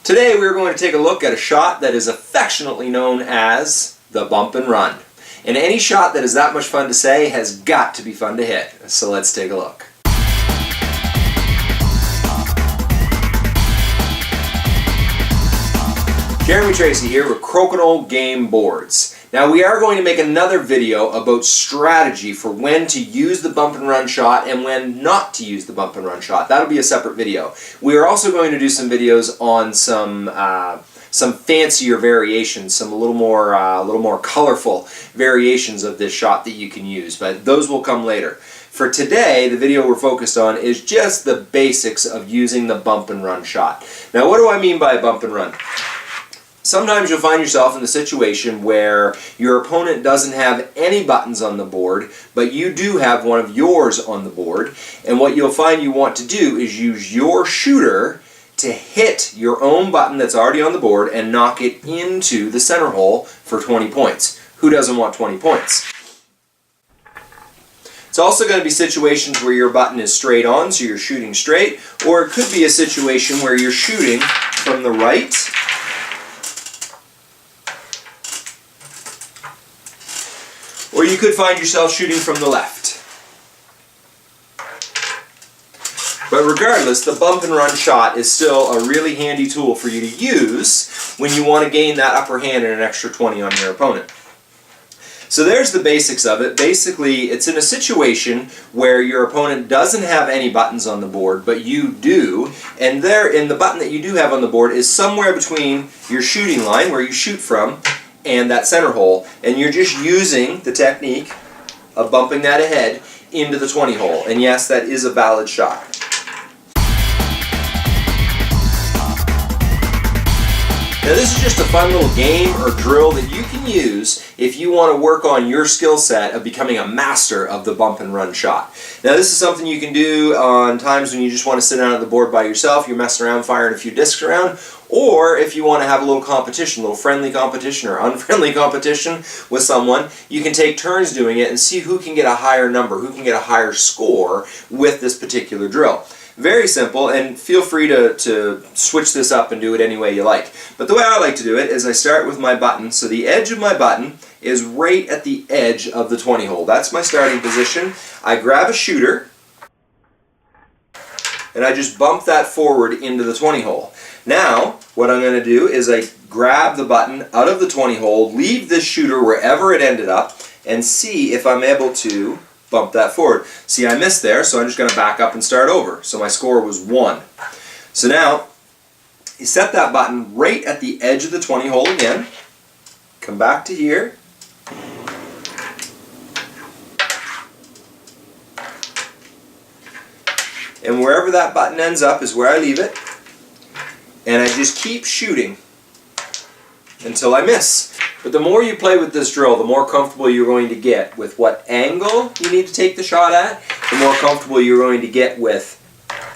Today we're going to take a look at a shot that is affectionately known as the bump and run. And any shot that is that much fun to say has got to be fun to hit. So let's take a look. Tracey here with Crokinole Game boards. Now we are going to make another video about strategy for when to use the bump and run shot and when not to use the bump and run shot. That'll be a separate video. We are also going to do some videos on some fancier variations, some a little more colorful variations of this shot that you can use, but those will come later. For today, the video we're focused on is just the basics of using the bump and run shot. Now what do I mean by bump and run? Sometimes you'll find yourself in the situation where your opponent doesn't have any buttons on the board, but you do have one of yours on the board, and what you'll find you want to do is use your shooter to hit your own button that's already on the board and knock it into the center hole for 20 points. Who doesn't want 20 points? It's also going to be situations where your button is straight on, so you're shooting straight, or it could be a situation where you're shooting from the right, or you could find yourself shooting from the left. But regardless, the bump and run shot is still a really handy tool for you to use when you want to gain that upper hand and an extra 20 on your opponent. So there's the basics of it. Basically, it's in a situation where your opponent doesn't have any buttons on the board, but you do, and there in the button that you do have on the board is somewhere between your shooting line, where you shoot from, and that center hole, and you're just using the technique of bumping that ahead into the 20 hole. And yes, that is a valid shot. Now this is just a fun little game or drill that you can use if you want to work on your skill set of becoming a master of the bump and run shot. Now this is something you can do on times when you just want to sit down at the board by yourself, you're messing around firing a few discs around, or if you want to have a little competition, a little friendly competition or unfriendly competition with someone, you can take turns doing it and see who can get a higher number, who can get a higher score with this particular drill. Very simple, and feel free to switch this up and do it any way you like. But the way I like to do it is I start with my button. So the edge of my button is right at the edge of the 20 hole. That's my starting position. I grab a shooter and I just bump that forward into the 20 hole. Now, what I'm going to do is I grab the button out of the 20 hole, leave this shooter wherever it ended up, and see if I'm able to bump that forward. See, I missed there, so I'm just going to back up and start over. So my score was 1. So now, you set that button right at the edge of the 20 hole again, come back to here, and wherever that button ends up is where I leave it, and I just keep shooting until I miss. But the more you play with this drill, the more comfortable you're going to get with what angle you need to take the shot at, the more comfortable you're going to get with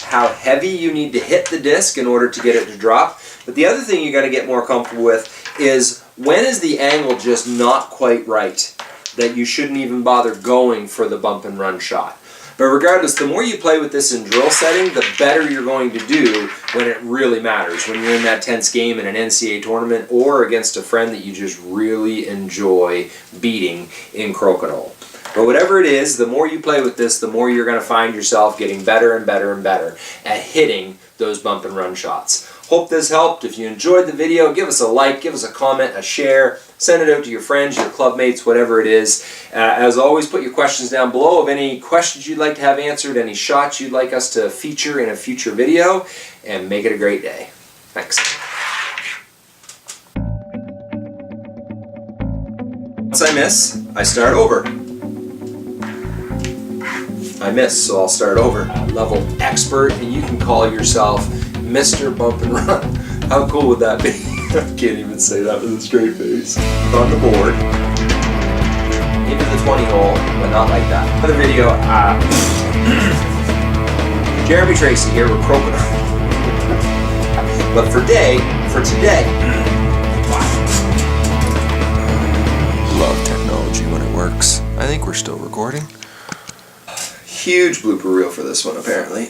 how heavy you need to hit the disc in order to get it to drop. But the other thing you're going to get more comfortable with is when is the angle just not quite right, that you shouldn't even bother going for the bump and run shot. But regardless, the more you play with this in drill setting, the better you're going to do when it really matters. When you're in that tense game in an NCAA tournament or against a friend that you just really enjoy beating in Crokinole. But whatever it is, the more you play with this, the more you're going to find yourself getting better and better and better at hitting those bump and run shots. Hope this helped. If you enjoyed the video, give us a like, give us a comment, a share, send it out to your friends, your club mates, whatever it is. As always, put your questions down below of any questions you'd like to have answered, any shots you'd like us to feature in a future video, and make it a great day. Thanks. Once I miss, I start over. I miss, so I'll start over. Level expert, and you can call yourself Mr. Bump and Run. How cool would that be? I can't even say that with a straight face. On the board, into the 20 hole, but not like that. Another video, Tracey here with Crokinole. But for today, love technology when it works. I think we're still recording. Huge blooper reel for this one, apparently.